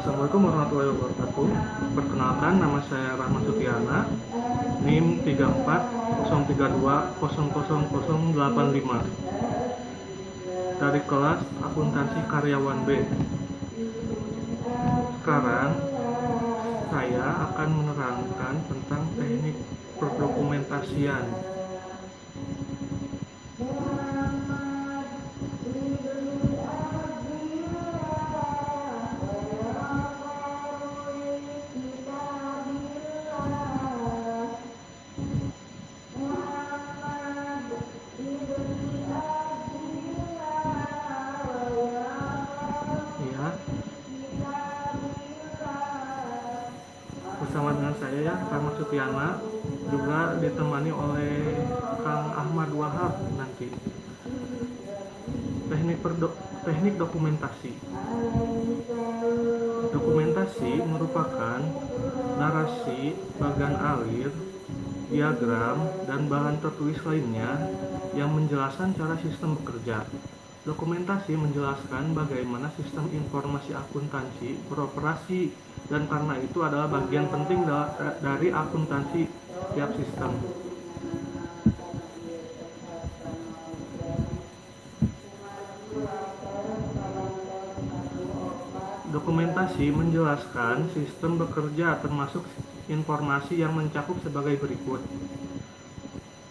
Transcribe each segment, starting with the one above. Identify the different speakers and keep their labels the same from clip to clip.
Speaker 1: Assalamualaikum warahmatullahi wabarakatuh. Perkenalkan, nama saya Rahmat Supiana, NIM 3403200085 dari kelas akuntansi karyawan B. Sekarang saya akan menerangkan tentang teknik perdokumentasian. Ya, bersama dengan saya ya, Rahmat Supiana, juga ditemani oleh Kang Ahmad Wahab nanti. Teknik dokumentasi. Dokumentasi merupakan narasi, bagan alir, diagram, dan bahan tertulis lainnya yang menjelaskan cara sistem bekerja. Dokumentasi menjelaskan bagaimana sistem informasi akuntansi beroperasi dan karena itu adalah bagian penting dari akuntansi tiap sistem. Dokumentasi menjelaskan sistem bekerja termasuk informasi yang mencakup sebagai berikut,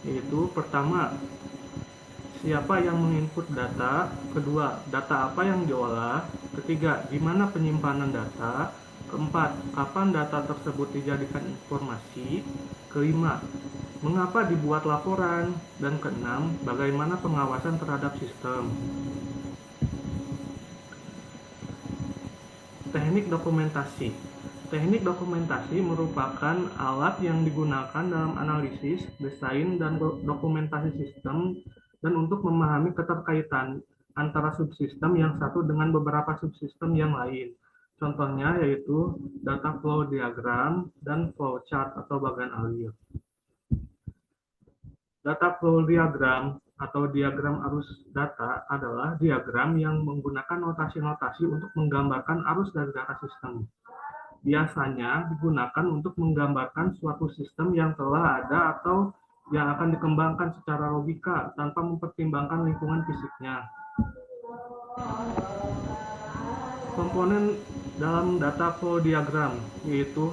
Speaker 1: yaitu pertama, siapa yang menginput data, kedua, data apa yang diolah, ketiga, di mana penyimpanan data, keempat, kapan data tersebut dijadikan informasi, kelima, mengapa dibuat laporan, dan keenam, bagaimana pengawasan terhadap sistem. Teknik dokumentasi. Teknik dokumentasi merupakan alat yang digunakan dalam analisis, desain, dan dokumentasi sistem dan untuk memahami keterkaitan antara subsistem yang satu dengan beberapa subsistem yang lain. Contohnya yaitu data flow diagram dan flow chart atau bagan alir. Data flow diagram atau diagram arus data adalah diagram yang menggunakan notasi-notasi untuk menggambarkan arus dari data sistem. Biasanya digunakan untuk menggambarkan suatu sistem yang telah ada atau yang akan dikembangkan secara logika tanpa mempertimbangkan lingkungan fisiknya. Komponen dalam data flow diagram yaitu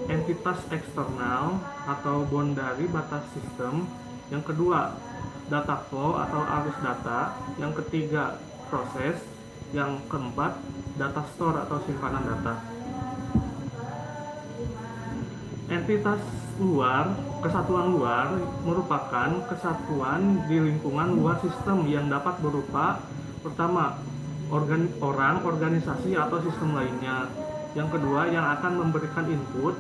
Speaker 1: entitas eksternal atau boundary batas sistem, yang kedua data flow atau arus data, yang ketiga proses, yang keempat data store atau simpanan data. Entitas luar, kesatuan luar merupakan kesatuan di lingkungan luar sistem yang dapat berupa pertama orang, organisasi atau sistem lainnya, yang kedua yang akan memberikan input,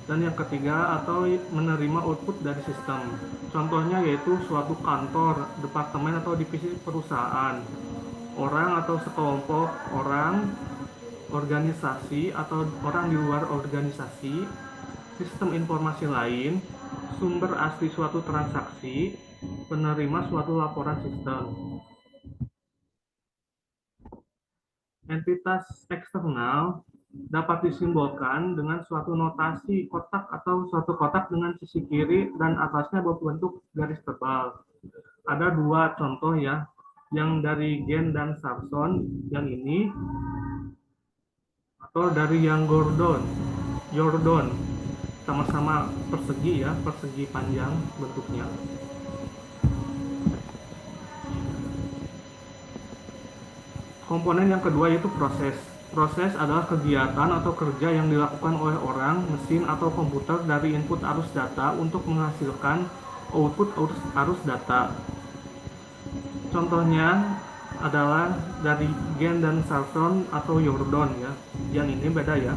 Speaker 1: dan yang ketiga atau menerima output dari sistem. Contohnya yaitu suatu kantor, departemen atau divisi perusahaan, orang atau sekelompok orang, organisasi atau orang di luar organisasi, sistem informasi lain, sumber asli suatu transaksi, penerima suatu laporan sistem. Entitas eksternal dapat disimbolkan dengan suatu notasi kotak atau suatu kotak dengan sisi kiri dan atasnya berbentuk garis tebal. Ada dua contoh ya, yang dari Gen dan Sarson, yang ini, atau dari yang Jordan, sama-sama persegi ya, persegi panjang bentuknya. Komponen yang kedua yaitu proses. Proses adalah kegiatan atau kerja yang dilakukan oleh orang, mesin, atau komputer dari input arus data untuk menghasilkan output arus data. Contohnya adalah dari Gen dan Sarson atau Jordan ya. Yang ini beda ya.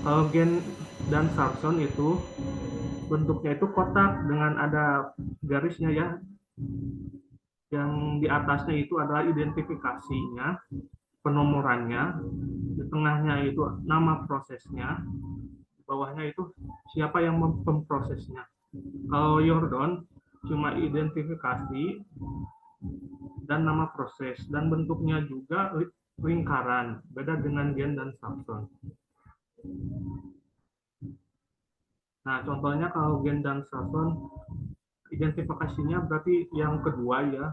Speaker 1: Kalau Gen dan Sarson itu bentuknya itu kotak dengan ada garisnya ya. Yang di atasnya itu adalah identifikasinya, penomorannya, di tengahnya itu nama prosesnya, di bawahnya itu siapa yang memprosesnya. Kalau Jordan cuma identifikasi dan nama proses, dan bentuknya juga lingkaran, beda dengan gen dan substron. Nah, contohnya kalau gen dan substron, identifikasinya berarti yang kedua ya,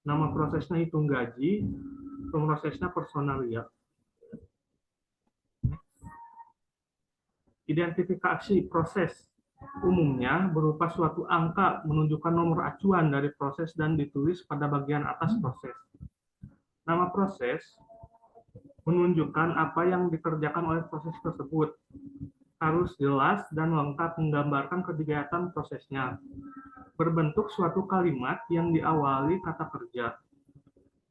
Speaker 1: nama prosesnya hitung gaji, prosesnya personalia. Identifikasi proses umumnya berupa suatu angka menunjukkan nomor acuan dari proses dan ditulis pada bagian atas proses. Nama proses menunjukkan apa yang dikerjakan oleh proses tersebut. Harus jelas dan lengkap menggambarkan kegiatan prosesnya. Berbentuk suatu kalimat yang diawali kata kerja.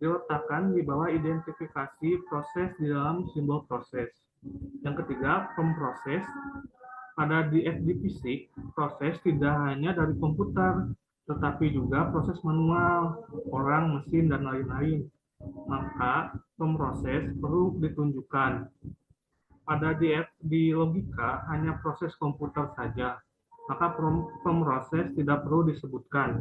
Speaker 1: Diletakkan di bawah identifikasi proses di dalam simbol proses. Yang ketiga, pemproses. Pada DFD fisik, proses tidak hanya dari komputer, tetapi juga proses manual, orang, mesin, dan lain-lain. Maka, pemproses perlu ditunjukkan. Pada di logika, hanya proses komputer saja. Maka pemproses tidak perlu disebutkan.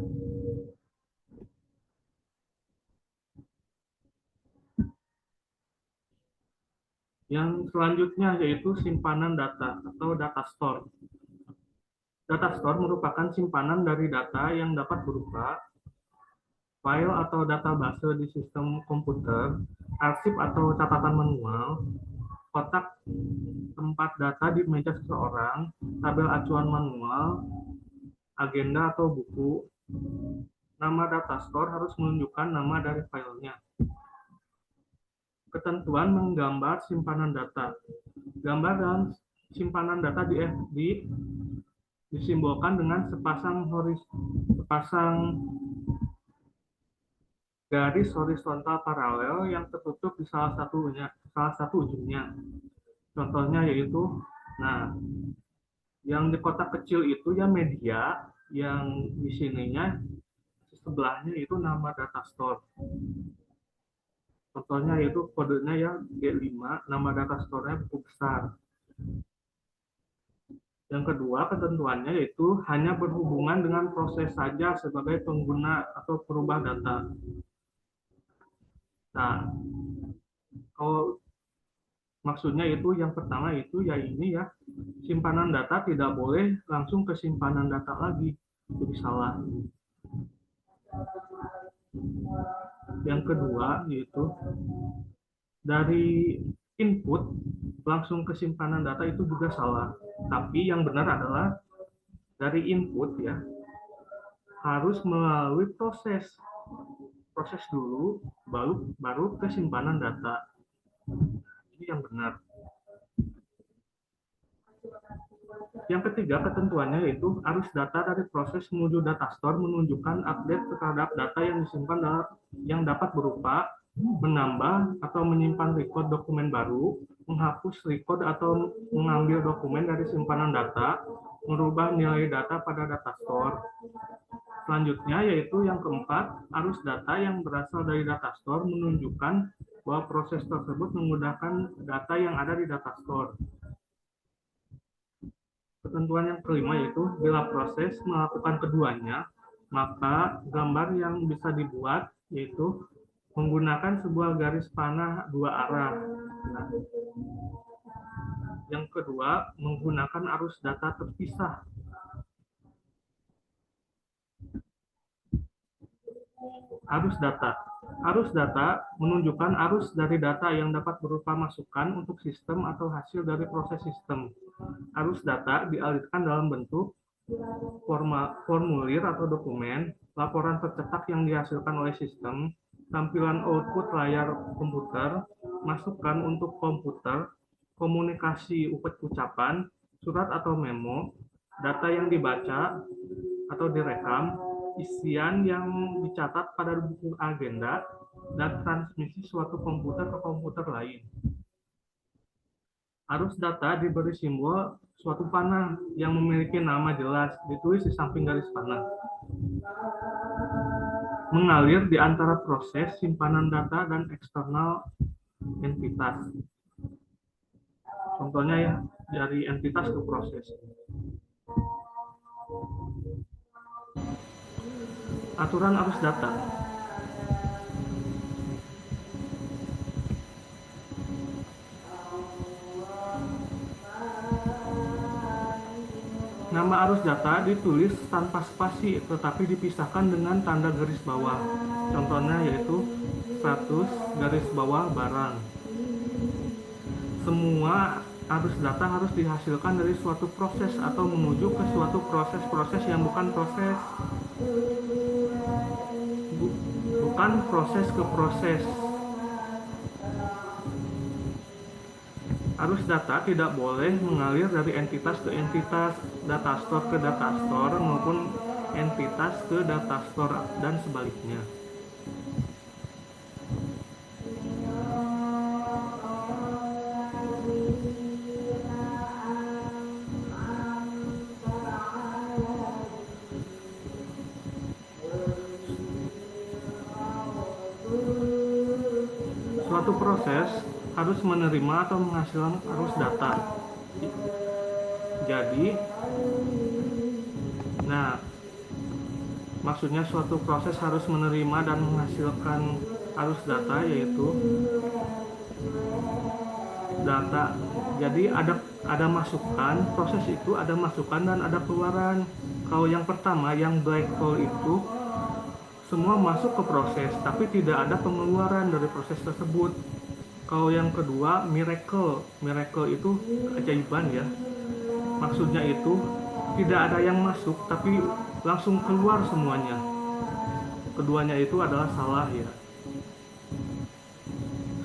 Speaker 1: Yang selanjutnya yaitu simpanan data atau data store. Data store merupakan simpanan dari data yang dapat berupa file atau database di sistem komputer, arsip atau catatan manual, kotak tempat data di meja seseorang, tabel acuan manual, agenda atau buku. Nama data store harus menunjukkan nama dari filenya. Ketentuan menggambar simpanan data. Gambar dan simpanan data disimbolkan dengan sepasang garis horizontal paralel yang tertutup di salah satu ujungnya. Contohnya yaitu, nah, yang di kotak kecil itu ya media, yang di sininya sebelahnya itu nama data store. Contohnya yaitu kodenya ya G5, nama data store-nya buku besar. Yang kedua, ketentuannya yaitu hanya berhubungan dengan proses saja sebagai pengguna atau perubah data. Nah, kalau maksudnya itu yang pertama itu ya ini ya, simpanan data tidak boleh langsung ke simpanan data lagi. Jadi salah. Yang kedua yaitu dari input langsung ke simpanan data itu juga salah. Tapi yang benar adalah dari input ya harus melalui proses dulu baru ke simpanan data. Ini yang benar. Yang ketiga, ketentuannya yaitu arus data dari proses menuju data store menunjukkan update terhadap data yang disimpan yang dapat berupa menambah atau menyimpan record dokumen baru, menghapus record atau mengambil dokumen dari simpanan data, merubah nilai data pada data store. Selanjutnya yaitu yang keempat, arus data yang berasal dari data store menunjukkan bahwa proses tersebut menggunakan data yang ada di data store. Ketentuan yang kelima yaitu bila proses melakukan keduanya, maka gambar yang bisa dibuat yaitu menggunakan sebuah garis panah dua arah. Nah, yang kedua, menggunakan arus data terpisah. Arus data menunjukkan arus dari data yang dapat berupa masukan untuk sistem atau hasil dari proses sistem. Arus data dialirkan dalam bentuk formulir atau dokumen, laporan tercetak yang dihasilkan oleh sistem, tampilan output layar komputer, masukan untuk komputer, komunikasi ucapan, surat atau memo, data yang dibaca atau direkam, isian yang dicatat pada buku agenda, dan transmisi suatu komputer ke komputer lain. Arus data diberi simbol suatu panah yang memiliki nama jelas, ditulis di samping garis panah. Mengalir di antara proses simpanan data dan eksternal entitas. Contohnya ya, dari entitas ke proses. Aturan arus data. Nama arus data ditulis tanpa spasi tetapi dipisahkan dengan tanda garis bawah. Contohnya yaitu status garis bawah barang. Semua arus data harus dihasilkan dari suatu proses atau menuju ke suatu proses yang bukan proses. Bukan proses ke proses. Arus data tidak boleh mengalir dari entitas ke entitas, data store ke data store, maupun entitas ke data store dan sebaliknya. Suatu proses harus menerima atau menghasilkan arus data. Jadi, maksudnya suatu proses harus menerima dan menghasilkan arus data, yaitu data. Jadi ada masukan, proses itu ada masukan dan ada keluaran. Kalau yang pertama, yang black hole itu semua masuk ke proses, tapi tidak ada pengeluaran dari proses tersebut. Kalau yang kedua, miracle itu keajaiban ya. Maksudnya itu tidak ada yang masuk, tapi langsung keluar semuanya. Keduanya itu adalah salah ya.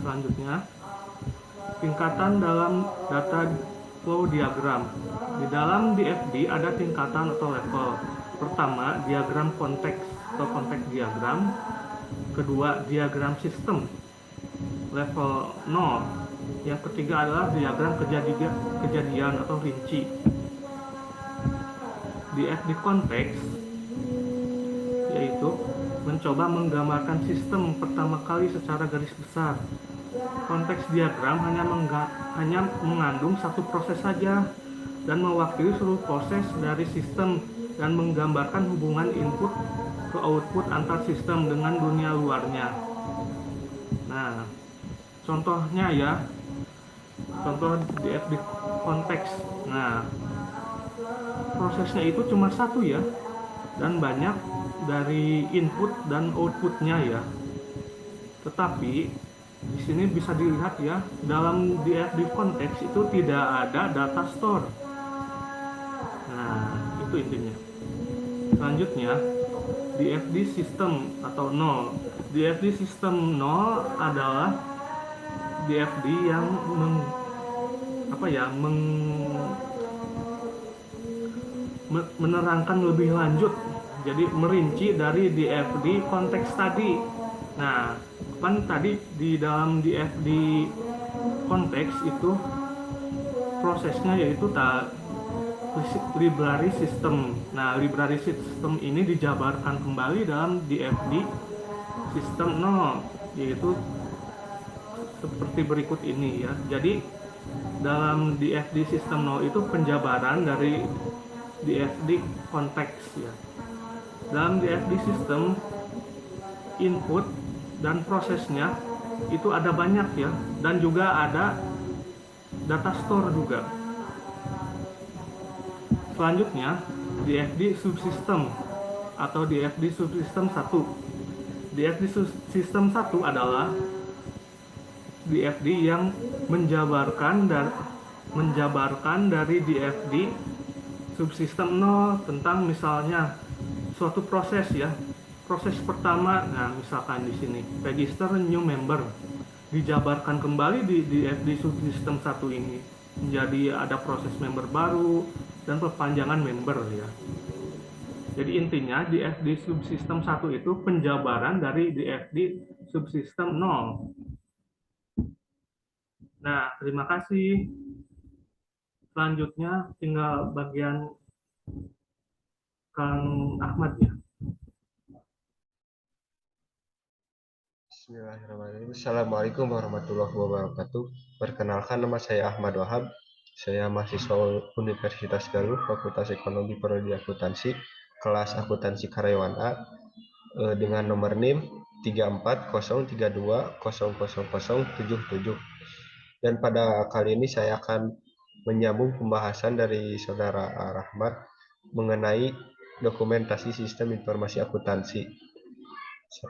Speaker 1: Selanjutnya, tingkatan dalam data flow diagram. Di dalam DFD ada tingkatan atau level. Pertama, diagram konteks atau konteks diagram. Kedua, diagram sistem level 0. Yang ketiga adalah diagram kejadian atau rinci. DFD konteks yaitu mencoba menggambarkan sistem pertama kali secara garis besar. Konteks diagram hanya mengandung satu proses saja dan mewakili seluruh proses dari sistem dan menggambarkan hubungan input ke output antar sistem dengan dunia luarnya. Nah, contohnya ya, contoh DFD konteks. Nah, prosesnya itu cuma satu ya, dan banyak dari input dan outputnya ya. Tetapi di sini bisa dilihat ya, dalam DFD konteks itu tidak ada data store. Nah, itu intinya. Selanjutnya, DFD system atau 0. DFD system 0 adalah DFD yang menerangkan lebih lanjut, jadi merinci dari DFD konteks tadi. Nah, kan tadi di dalam DFD konteks itu prosesnya yaitu library system. Nah, library system ini dijabarkan kembali dalam DFD system 0, yaitu seperti berikut ini ya. Jadi dalam DFD system 0 itu penjabaran dari DFD konteks ya. Dalam DFD system, input dan prosesnya itu ada banyak ya, dan juga ada data store juga. Selanjutnya, DFD subsystem atau DFD subsystem 1. DFD subsystem 1 adalah DFD yang menjabarkan dari DFD subsystem 0 tentang misalnya suatu proses ya. Proses pertama, nah misalkan di sini register new member, dijabarkan kembali di DFD subsystem 1 ini menjadi ada proses member baru dan perpanjangan member ya. Jadi intinya DFD subsystem 1 itu penjabaran dari DFD subsystem 0. Nah, terima kasih. Selanjutnya tinggal bagian Kang Ahmad ya.
Speaker 2: Bismillahirrahmanirrahim. Assalamualaikum warahmatullahi wabarakatuh. Perkenalkan, nama saya Ahmad Wahab. Saya mahasiswa Universitas Galuh, Fakultas Ekonomi Prodi Akuntansi, kelas akuntansi karyawan A, dengan nomor NIM 340320000077. Dan pada kali ini saya akan menyambung pembahasan dari Saudara Rahmat mengenai dokumentasi sistem informasi akuntansi.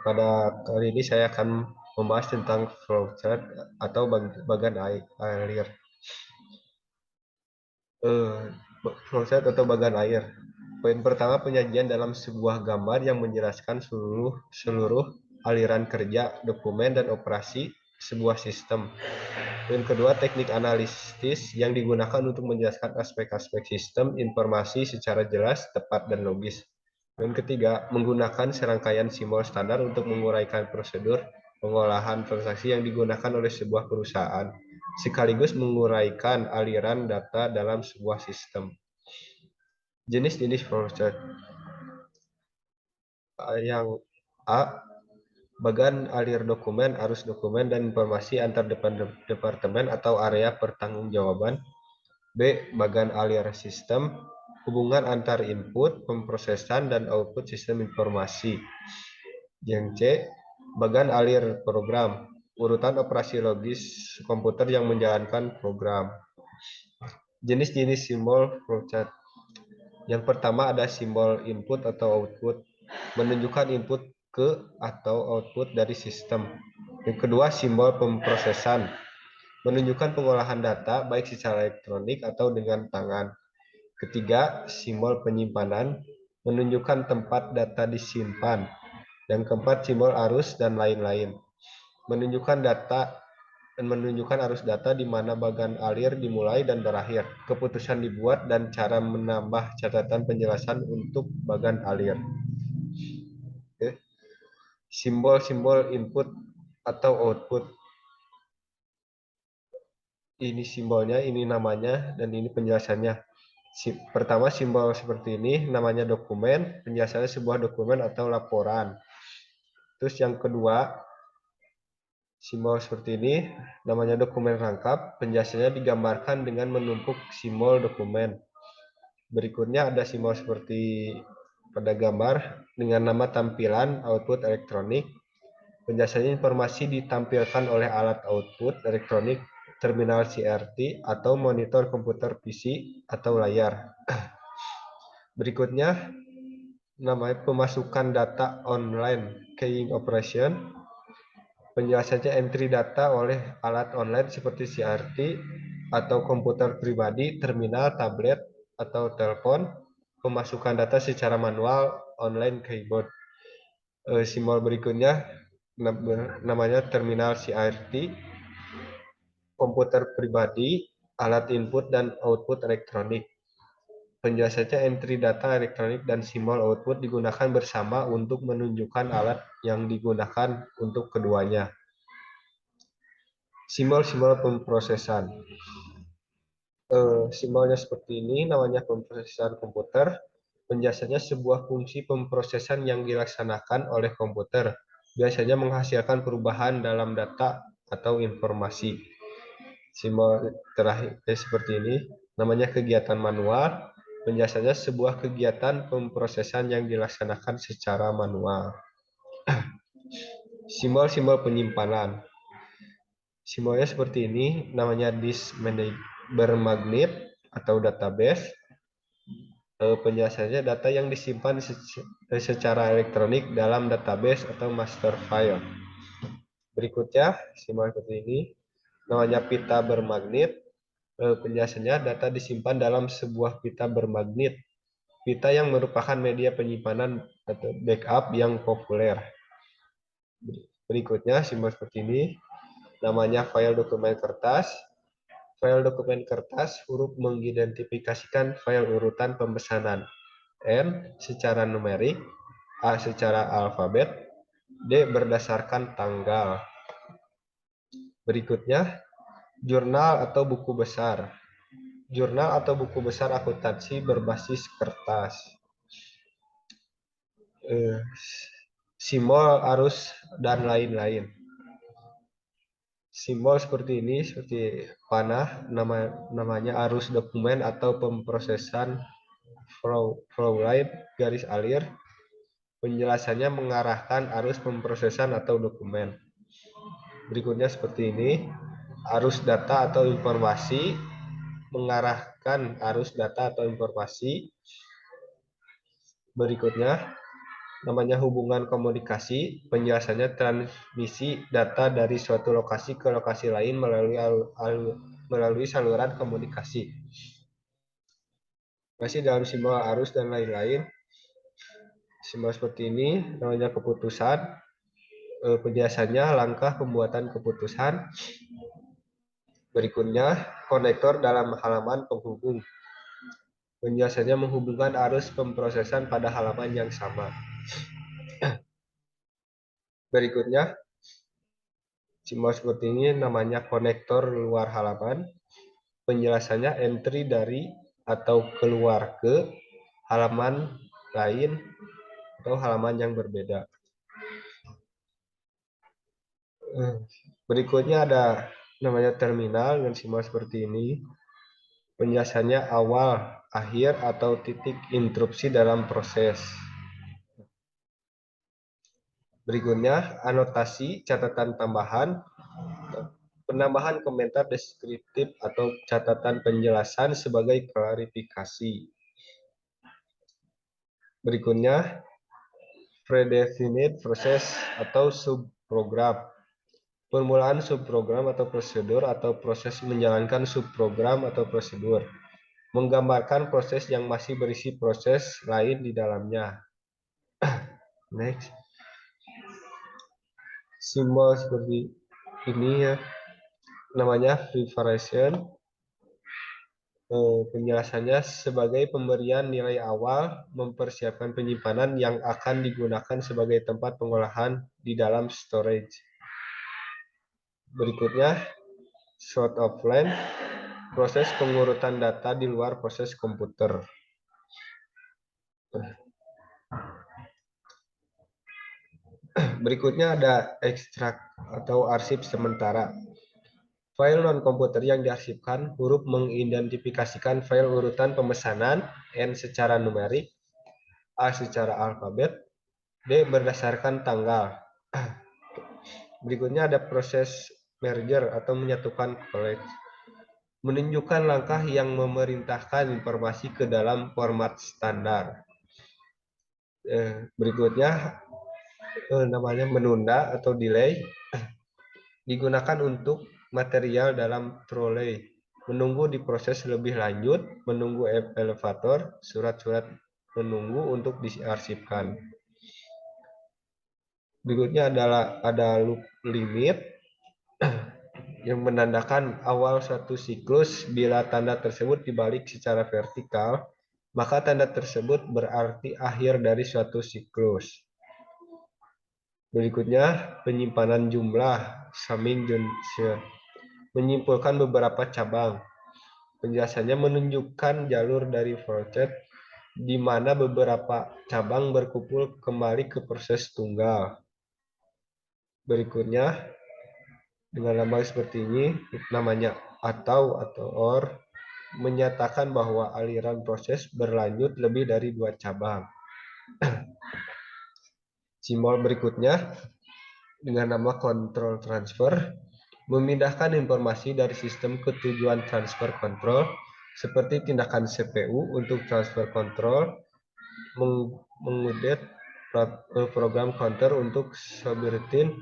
Speaker 2: Pada kali ini saya akan membahas tentang flowchart atau bagan alir. Flowchart atau bagan air. Poin pertama, penyajian dalam sebuah gambar yang menjelaskan seluruh aliran kerja, dokumen, dan operasi sebuah sistem. Poin kedua, teknik analisis yang digunakan untuk menjelaskan aspek-aspek sistem informasi secara jelas, tepat, dan logis. Poin ketiga, menggunakan serangkaian simbol standar untuk menguraikan prosedur pengolahan transaksi yang digunakan oleh sebuah perusahaan, sekaligus menguraikan aliran data dalam sebuah sistem. Jenis-jenis flowchart. Yang A, bagan alir dokumen, arus dokumen, dan informasi antar departemen atau area pertanggungjawaban. B, bagan alir sistem, hubungan antar input, pemrosesan, dan output sistem informasi. Yang C, bagan alir program, urutan operasi logis komputer yang menjalankan program. Jenis-jenis simbol flowchart. Yang pertama ada simbol input atau output, menunjukkan input ke atau output dari sistem. Yang kedua, simbol pemrosesan, menunjukkan pengolahan data baik secara elektronik atau dengan tangan. Ketiga, simbol penyimpanan, menunjukkan tempat data disimpan. Yang keempat, simbol arus dan lain-lain, menunjukkan arus data di mana bagan alir dimulai dan berakhir, keputusan dibuat, dan cara menambah catatan penjelasan untuk bagan alir. Oke. Simbol-simbol input atau output. Ini simbolnya, ini namanya, dan ini penjelasannya. Pertama, simbol seperti ini namanya dokumen, penjelasannya sebuah dokumen atau laporan. Terus yang kedua, simbol seperti ini namanya dokumen rangkap, penjelasannya digambarkan dengan menumpuk simbol dokumen. Berikutnya ada simbol seperti pada gambar dengan nama tampilan output elektronik. Penjelasannya informasi ditampilkan oleh alat output elektronik, terminal CRT, atau monitor komputer PC atau layar. Berikutnya namanya pemasukan data online keying operation. Penjelasannya entry data oleh alat online seperti CRT atau komputer pribadi, terminal, tablet, atau telepon. Pemasukan data secara manual online keyboard. Simbol berikutnya namanya terminal CRT, komputer pribadi, alat input dan output elektronik. Penjelasannya entry data elektronik dan simbol output digunakan bersama untuk menunjukkan alat yang digunakan untuk keduanya. Simbol-simbol pemrosesan. Simbolnya seperti ini, namanya pemrosesan komputer. Penjelasannya sebuah fungsi pemrosesan yang dilaksanakan oleh komputer, biasanya menghasilkan perubahan dalam data atau informasi. Simbol terakhir seperti ini, namanya kegiatan manual. Penjelasannya sebuah kegiatan pemrosesan yang dilaksanakan secara manual. Simbol-simbol penyimpanan. Simbolnya seperti ini, namanya disk bermagnet atau database. Penjelasannya data yang disimpan secara elektronik dalam database atau master file. Berikutnya, simbol seperti ini, namanya pita bermagnet. Penjelasannya data disimpan dalam sebuah pita bermagnet. Pita yang merupakan media penyimpanan atau backup yang populer. Berikutnya simbol seperti ini, namanya file dokumen kertas. File dokumen kertas, huruf mengidentifikasikan file urutan pemesanan. N secara numerik, A secara alfabet, D berdasarkan tanggal. Berikutnya, jurnal atau buku besar. Jurnal atau buku besar akuntansi berbasis kertas. Simbol arus dan lain-lain. Simbol seperti ini, seperti panah, namanya arus dokumen atau pemrosesan flow line, garis alir. Penjelasannya mengarahkan arus pemrosesan atau dokumen. Berikutnya seperti ini, arus data atau informasi, mengarahkan arus data atau informasi. Berikutnya, namanya hubungan komunikasi, penjelasannya transmisi data dari suatu lokasi ke lokasi lain melalui saluran komunikasi. Masih dalam simbol arus dan lain-lain. Simbol seperti ini namanya keputusan. Penjelasannya langkah pembuatan keputusan. Berikutnya, konektor dalam halaman penghubung. Penjelasannya menghubungkan arus pemrosesan pada halaman yang sama. Berikutnya, simbol seperti ini namanya konektor luar halaman. Penjelasannya entry dari atau keluar ke halaman lain atau halaman yang berbeda. Berikutnya ada namanya terminal dengan simbol seperti ini. Penjelasannya awal, akhir, atau titik interupsi dalam proses. Berikutnya anotasi catatan tambahan, penambahan komentar deskriptif atau catatan penjelasan sebagai klarifikasi. Berikutnya predefinite proses atau subprogram. Permulaan subprogram atau prosedur atau proses menjalankan subprogram atau prosedur. Menggambarkan proses yang masih berisi proses lain di dalamnya. Next. Simbol seperti ini ya. Namanya preparation. Penjelasannya sebagai pemberian nilai awal mempersiapkan penyimpanan yang akan digunakan sebagai tempat pengolahan di dalam storage. Berikutnya sort of line, proses pengurutan data di luar proses komputer. Berikutnya ada ekstrak atau arsip sementara. File non-komputer yang diarsipkan, huruf mengidentifikasikan file urutan pemesanan, N secara numerik, A secara alfabet, D berdasarkan tanggal. Berikutnya ada proses merger atau menyatukan college. Menunjukkan langkah yang memerintahkan informasi ke dalam format standar. Berikutnya namanya menunda atau delay. Digunakan untuk material dalam trolei. Menunggu diproses lebih lanjut, menunggu elevator, surat-surat menunggu untuk diarsipkan. Berikutnya adalah ada loop limit yang menandakan awal suatu siklus. Bila tanda tersebut dibalik secara vertikal, maka tanda tersebut berarti akhir dari suatu siklus. Berikutnya penyimpanan jumlah, summing junction, menyimpulkan beberapa cabang. Penjelasannya menunjukkan jalur dari flowchart di mana beberapa cabang berkumpul kembali ke proses tunggal. Berikutnya dengan nama seperti ini namanya atau or menyatakan bahwa aliran proses berlanjut lebih dari 2 cabang. Simbol berikutnya dengan nama control transfer memindahkan informasi dari sistem ke tujuan transfer control seperti tindakan CPU untuk transfer control, mengupdate program counter untuk subroutine,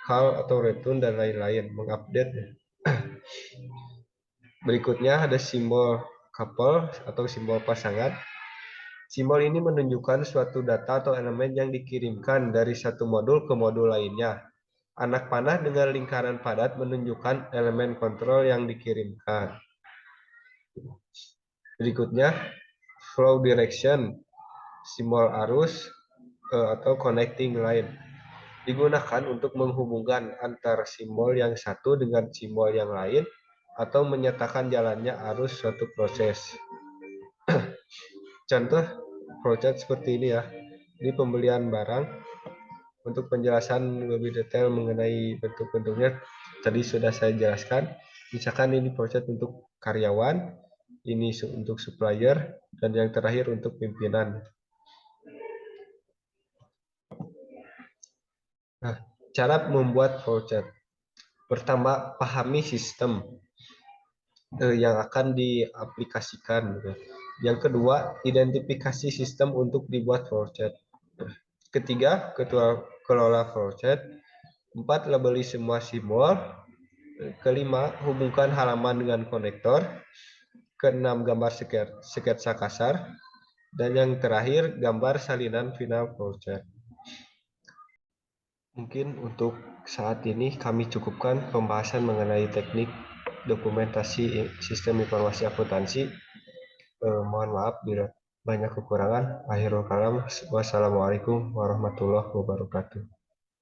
Speaker 2: call atau return dan lain-lain, mengupdate. Berikutnya ada simbol couple atau simbol pasangan. Simbol ini menunjukkan suatu data atau elemen yang dikirimkan dari satu modul ke modul lainnya. Anak panah dengan lingkaran padat menunjukkan elemen kontrol yang dikirimkan. Berikutnya, flow direction, simbol arus atau connecting line. Digunakan untuk menghubungkan antar simbol yang satu dengan simbol yang lain atau menyatakan jalannya arus suatu proses. Contoh flowchart seperti ini ya. Di pembelian barang. Untuk penjelasan lebih detail mengenai bentuk-bentuknya tadi sudah saya jelaskan. Misalkan ini proses untuk karyawan, ini untuk supplier, dan yang terakhir untuk pimpinan. Nah, cara membuat flowchart. Pertama, pahami sistem yang akan diaplikasikan. Yang kedua, identifikasi sistem untuk dibuat flowchart. Ketiga, kelola flowchart. Empat, labeli semua simbol. Kelima, hubungkan halaman dengan konektor. Keenam, gambar sketsa kasar. Dan yang terakhir, gambar salinan final flowchart. Mungkin untuk saat ini kami cukupkan pembahasan mengenai teknik dokumentasi sistem informasi akuntansi. Mohon maaf bila banyak kekurangan. Akhirul kalam. Wassalamualaikum warahmatullahi wabarakatuh.